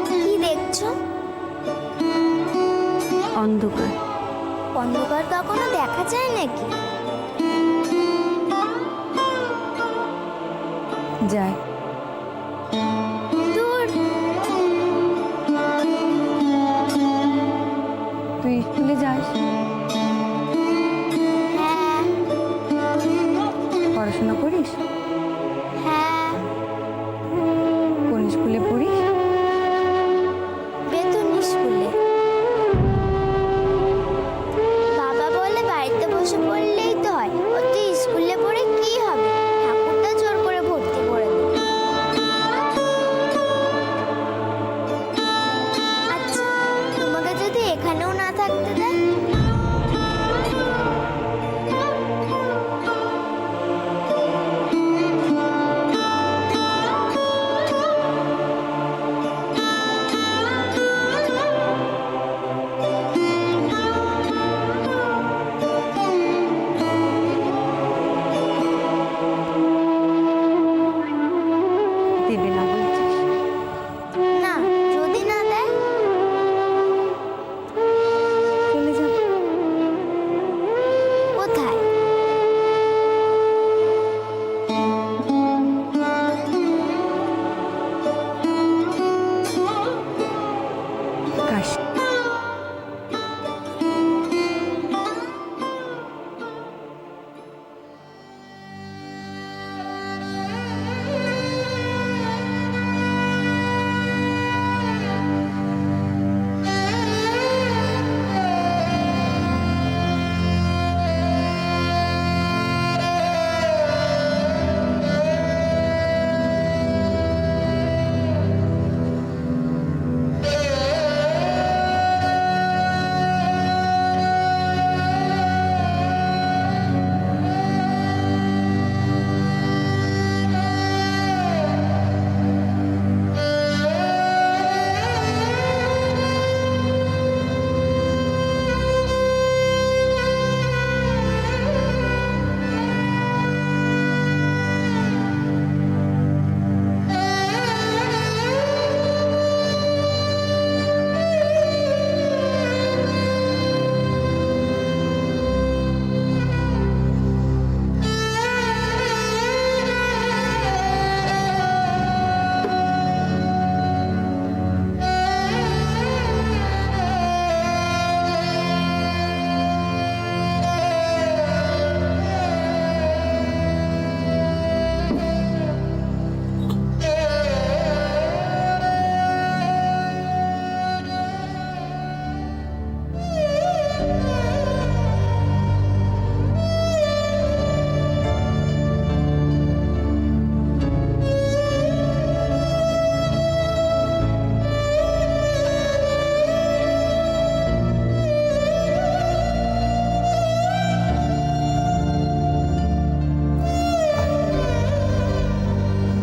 কি দেখছো? অন্ধকার। অন্ধকার কখনো দেখা যায় নাকি? যায়। দূর। তুই স্কুলে যাস? হ্যাঁ পড়াশোনা করিস? হ্যাঁ। কোন স্কুলে পড়িস? বেতন স্কুলে। বাবা বলে বাড়িতে বসে পড়লেই তো হয়, অত স্কুলে পড়ে কি হবে? ঠাকুরটা জোর করে ভর্তি করে দেবে। আচ্ছা, তোমাকে যদি এখানেও না থাকতে দেয়? দেবে না বলছিস? না, যদি না দেয়? চলে যাব। কোথায়? কাশি।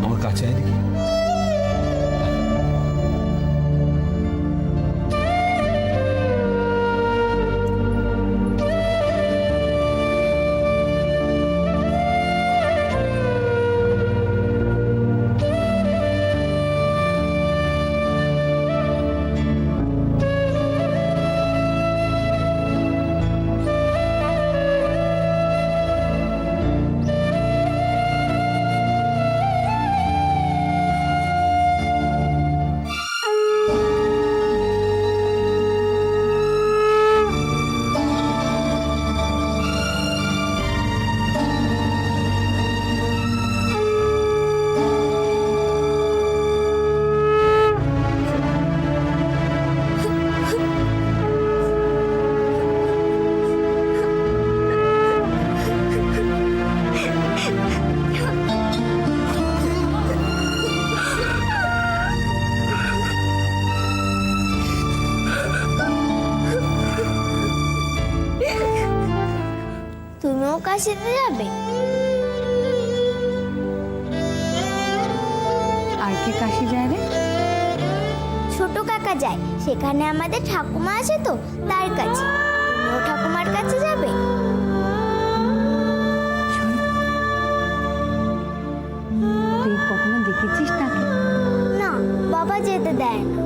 আমার কাছে আয় দেখি। তুমিও কাশিতে যাবে? আর কে কাশি যায় রে? ছোট কাকা যায়, সেখানে আমাদের ঠাকুমা আছে তো, তার কাছে। তুমিও ঠাকুমার কাছে যাবে? শোন, তুই কখনো দেখেছিস তাকে? না, বাবা বাবা যেতে দেয় না।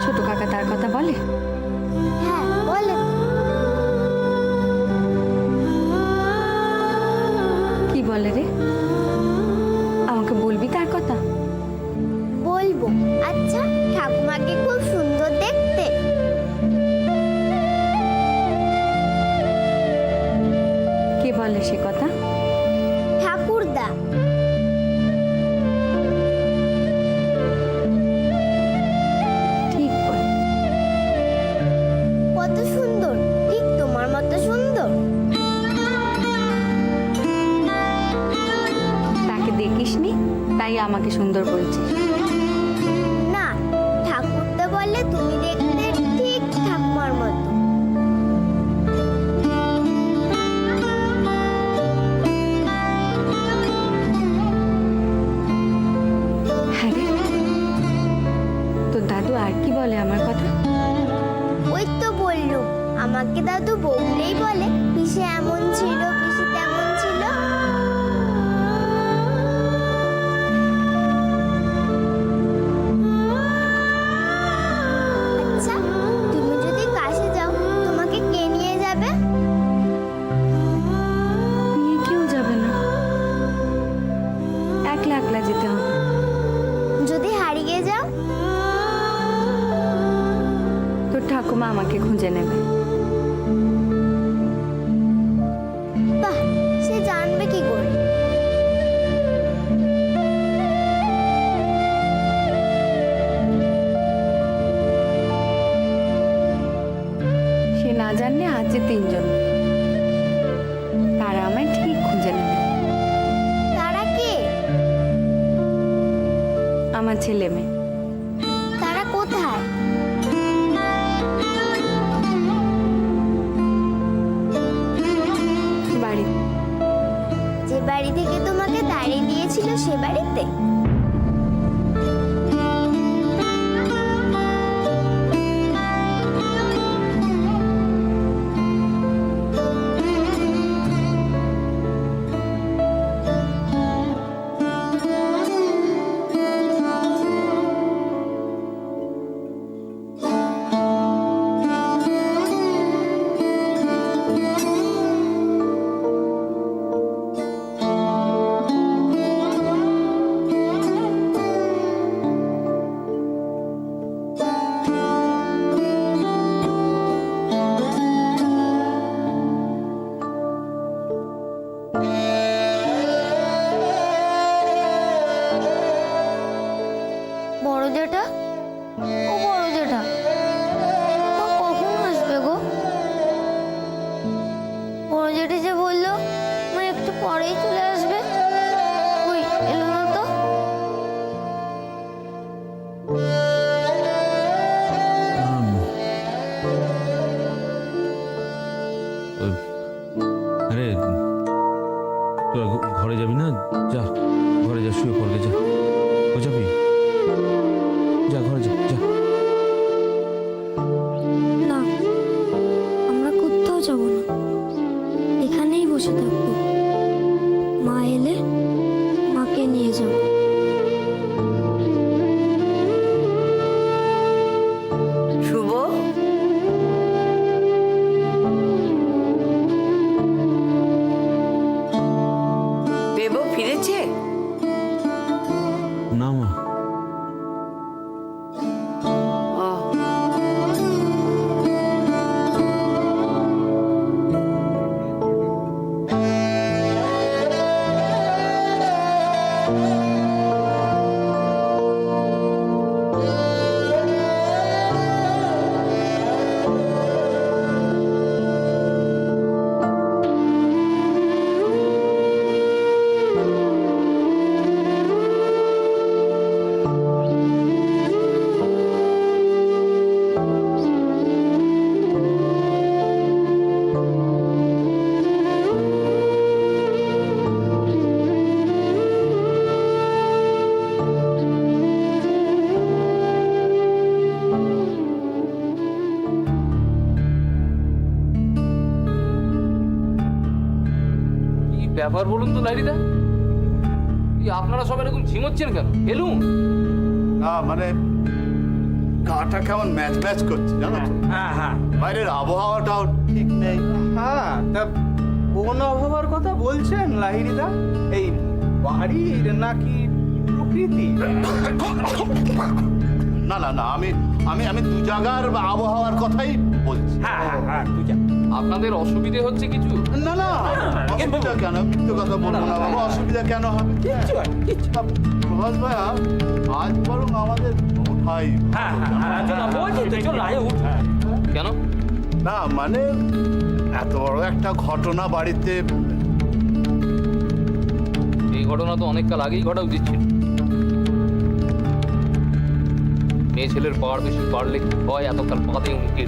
ছোট কাকা তার কথা বলে? হ্যাঁ বলে তো। কি বলে রে? আমাকে বলবি তার কথা? বলবো। আচ্ছা, ঠাকুমাকে খুব সুন্দর দেখতে। কে বলে সে কথা? ঠাকুরদা। ঠিক বলে। কত সুন্দর, ঠিক তোমার মতো সুন্দর। তাকে দেখিসনি তাই আমাকে সুন্দর বলছিস? না, ঠাকুরদা বলে তুমি দেখতে ঠিক ঠাকুমার মতো। হ্যাঁ রে, তোর দাদু আর কি বলে আমার কথা? ওই তো বললুম, আমাকে দাদু বললেই বলে পিসে এমন ছিল, পিসে তেমন ছিল। আচ্ছা, তুমি যদি কাশি যাও তোমাকে কে নিয়ে যাবে? নিয়ে কেউ যাবে না, একলা একলা যেতে হবে। যদি হারিয়ে যাও? তোর ঠাকুমা আমাকে খুঁজে নেবে। বাহ, সে জানবে কি করে? সে না জানলে আছে তিনজন, তারা আমায় ঠিক খুঁজে নেবে। তারা কে? আমার ছেলে মেয়ে। তারা কোথায়? বাড়ি। যে বাড়ি থেকে তোমাকে তাড়িয়ে দিয়েছিল সে বাড়িতে? বড় জেঠা, ও বড় জেঠা, মা কখন আসবে গো? বড় জেঠা যে বললো মা একটু পরেই চলে আসবে, ওই এলো না তো। আরে তোরা ঘরে যাবি না? যা ঘরে যা, শুয়ে পড়বে, যা। ও যাবি? যা ঘরে যা, যা। না, আমরা কোথাও যাব না, এখানেই বসে থাকবো। মা এলে মাকে নিয়ে যাব। শুভ, দেব ফিরেছে? না মা, ও, ব্যাপার বলুন তো নারীদা? আপনারা সব এরকম ঝিমোচ্ছেন কেন? এলুম না মানে গাটা কেমন ম্যাচ ম্যাচ করছে জানো তো? হ্যাঁ হ্যাঁ বাইরের আবহাওয়াটাও ঠিক নেই। হ্যাঁ, তা কোন আবহাওয়ার কথা বলছেন লাহিড়িদা? এই বাড়ির নাকি প্রকৃতি? না না না, আমি আমি আমি দু জায়গার আবহাওয়ার কথাই বলছি। হ্যাঁ হ্যাঁ হ্যাঁ তুই যা। আপনাদের অসুবিধে হচ্ছে কিছু? না না, অসুবিধা কেন? মিথ্যে কথা বলবো না বাবা, অসুবিধা কেন হবে? কিচ্ছু হয়, কিচ্ছু হবে। প্রভাস ভাইয়া, আজ বরং আমাদের ওঠাই হ্যাঁ হ্যাঁ হ্যাঁ, চল না, বলছি তো, চল না, উঠ। কেন? না মানে এত বড় একটা ঘটনা বাড়িতে। এই ঘটনা তো অনেক কাল আগেই ঘটা উচিত ছিল। মেয়ে ছেলের পাওয়ার বেশি বাড়লে কি হয় এতকাল বাদে উনকে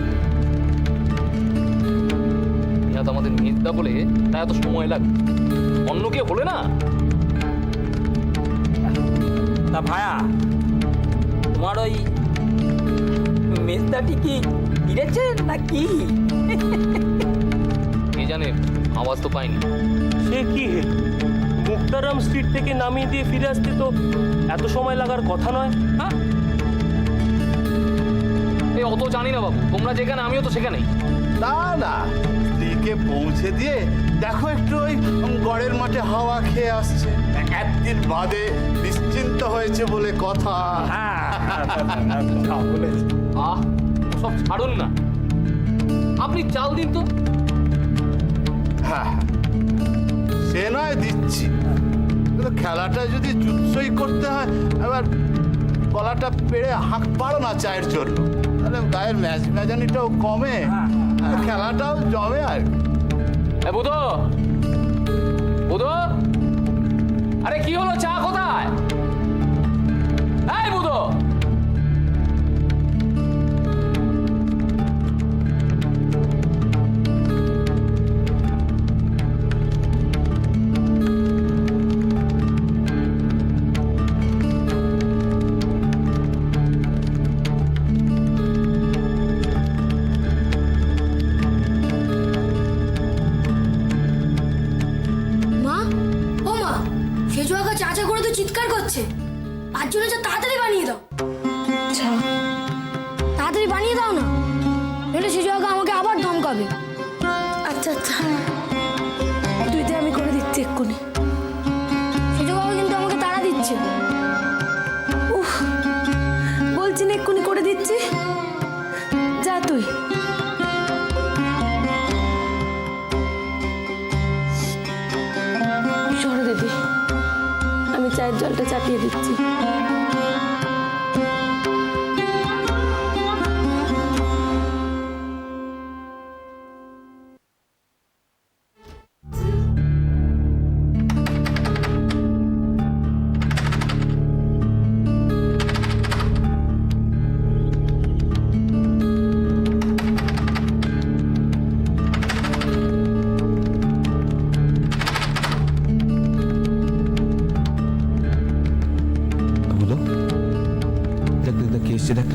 তো আমাদের মেজদা বলে তাই এত সময় লাগে, অন্য কে হলে না। তা ভায়া, তোমার ওই মেজদাটি কি ফিরেছে না কি? কে জানে, আওয়াজ তো পাইনি। সে কি হে, মুক্তারাম স্ট্রিট থেকে নামিয়ে দিয়ে ফিরে আসতে তো এত সময় লাগার কথা নয়। হ্যাঁ, এই অত জানি না বাবু, তোমরা যেখানে আমিও তো সেখানেই। না না, স্ত্রীকে পৌঁছে দিয়ে দেখো একটু ওই গড়ের মাঠে হাওয়া খেয়ে আসছে, একদিন বাদে নিশ্চিন্ত হয়েছে বলে কথা। আহ, সব ছাড়ুন না, আপনি চাল দিন তো। হ্যাঁ সে নয় দিচ্ছি, কিন্তু খেলাটা যদি জুৎসই করতে হয়, এবার গলাটা পেড়ে হাঁক পারো না চায়ের জন্য, তাহলে গায়ের ম্যাচ ম্যাজানিটাও কমে, আর খেলাটাও জমে। আর এ বুধো, বুধো, আরে কি হলো, চা কোথায়? এই বুধো, মা, ও মা, সেজু আঁকা চাচা করে তো চিৎকার করছে। আর জন্য যা তাড়াতাড়ি বানিয়ে দাও। আচ্ছা, তাড়াতাড়ি বানিয়ে দাও না, নইলে সেজু আঁকা আমাকে আবার ধমকাবে। আচ্ছা আচ্ছা, তুইতে আমি করে দিচ্ছি এক্ষুনি। সেজু বাবা কিন্তু আমাকে তাড়া দিচ্ছে। উফ, বলছি না এক্ষুনি করে দিচ্ছি, যা তুই। সরো দিদি, আমি চায়ের জলটা চাপিয়ে দিচ্ছি। বুঝলো? দেখ দেখ দেখ, কে এসছে দেখ।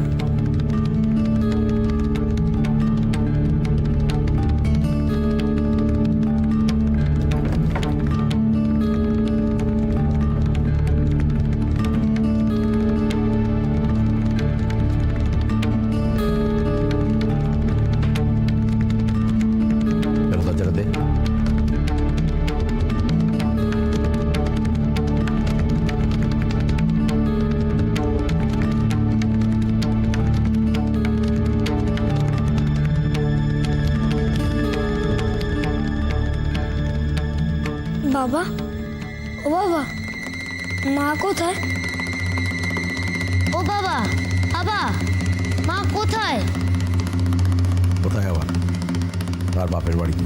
দরজাটা দে। বাবা, ও বাবা, মা কোথায়? ও বাবা, বাবা, মা কোথায়? কোথায় আবার? তার বাপের বাড়িতে।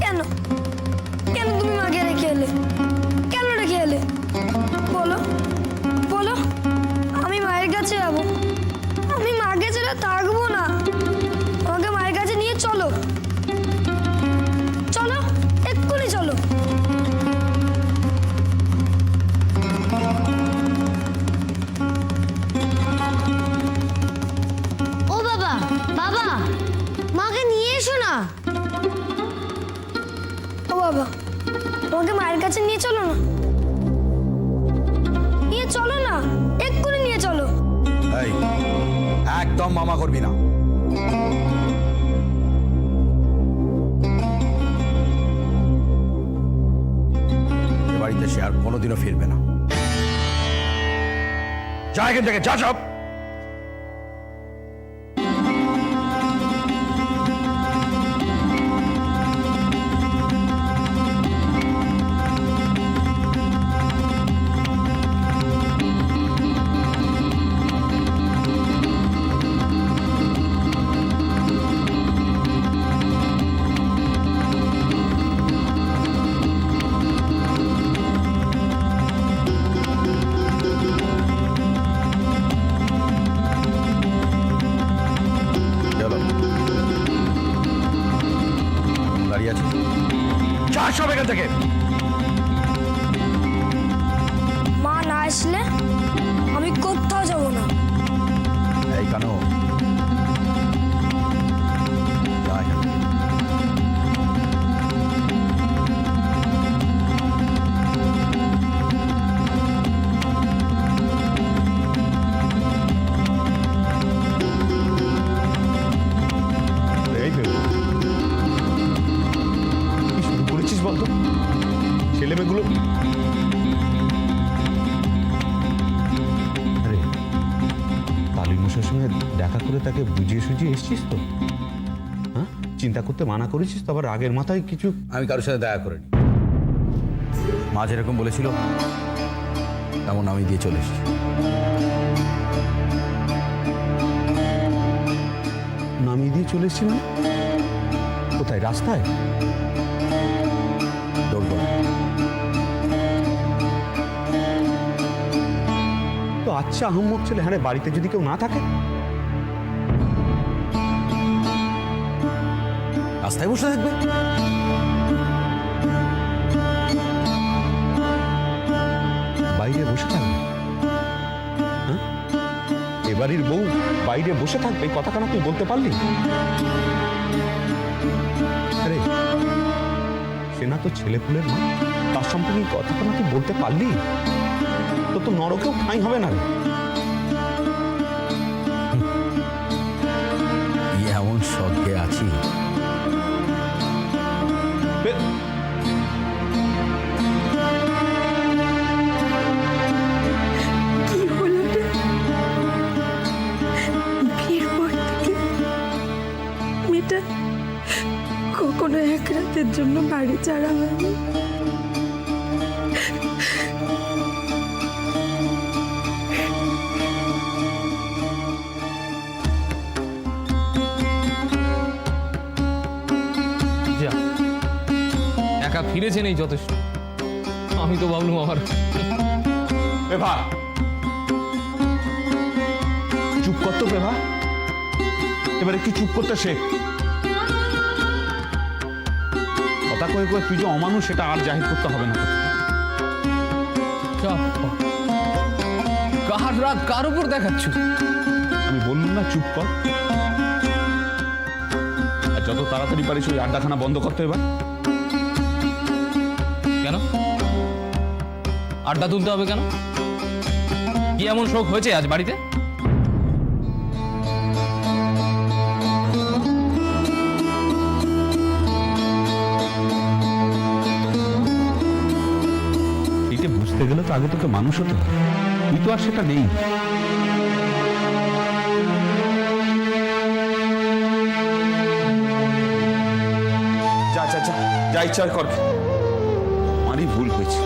কেন কেন তুমি মাকে রেখে এলে? কেন রেখে এলে বলো, বলো। আমি মায়ের কাছে যাবো, আমি মাকে ছেড়ে থাকবো না। আমাকে মায়ের কাছে নিয়ে চলো, চলো, এক্ষুনি চলো। ও বাবা, বাবা, বাবা, তোমাকে মায়ের কাছে নিয়ে চলো না, নিয়ে চলো না, এক্ষুনি নিয়ে চলো। এই একদম মামা করবি না। এ বাড়িতে সে আর কোনোদিনও ফিরবে না। যা এখান থেকে, যা সব। চলো, দাঁড়িয়ে আছিস, যা সব এখান থেকে। মা না আসলে আমি কোথাও যাব না। এই কানো, যা এখান থেকে। এই ভেবে কি শুরু করেছিস বলতো? ছেলে মেয়েগুলো আরে কালী মশাইয়ের সঙ্গে দেখা করে তাকে বুঝিয়ে সুঝিয়ে এসছিস তো? হ্যাঁ, চিন্তা করতে মানা করেছিস তো? আবার রাগের মাথায় কিছু? আমি কারোর সাথে দেখা করিনি। মা যেরকম বলেছিল তেমন আমি দিয়ে চলে এসেছি। নামিয়ে দিয়ে চলে এসছি মানে? কোথায়, রাস্তায়? দৌড় করে। তো আচ্ছা আহম্মক ছেলে। হ্যাঁ রে, বাড়িতে যদি কেউ না থাকে? রাস্তায় বসে থাকবে? বাইরে বসে থাকবে? হ্যাঁ, এবাড়ির বউ বাইরে বসে থাকবে, কথা কেন তুই বলতে পারলি? আরে সে না তো ছেলে পুলের মা, তার সম্পর্কে এই কথা কেন তুই বলতে পারলি? তো তো নরকেও ঠাঁই হবে না রে। কি এমন স্বর্গে আছি? কি হলো রে? বিয়ের পর থেকে মেয়েটা কখনো এক রাতের জন্য বাড়ি ছাড়া হয়নি। যা, একা ফিরেছেন এই যথেষ্ট। আমি তো ভাবলুম আমার বেভা, চুপ কর তো বেভা, এবার একটু চুপ করতে শেখ। কথা কয়ে কয়ে তুই যে অমানুষ সেটা আর জাহির করতে হবে না। চাপ, কার রাগ কার উপর দেখাচ্ছ? আমি বললাম না চুপ কর। আর যত তাড়াতাড়ি পারিস ওই আড্ডাখানা বন্ধ করতে এবার। কেন আড্ডা তুলতে হবে কেন? কি এমন শোক হয়েছে আজ বাড়িতে? এটা বুঝতে গেলে তো আগে তোকে মানুষ হতে হবে, তুই তো আর সেটা নেই। যা যা যা, যা ইচ্ছা কর। আমারই ভুল হয়েছে।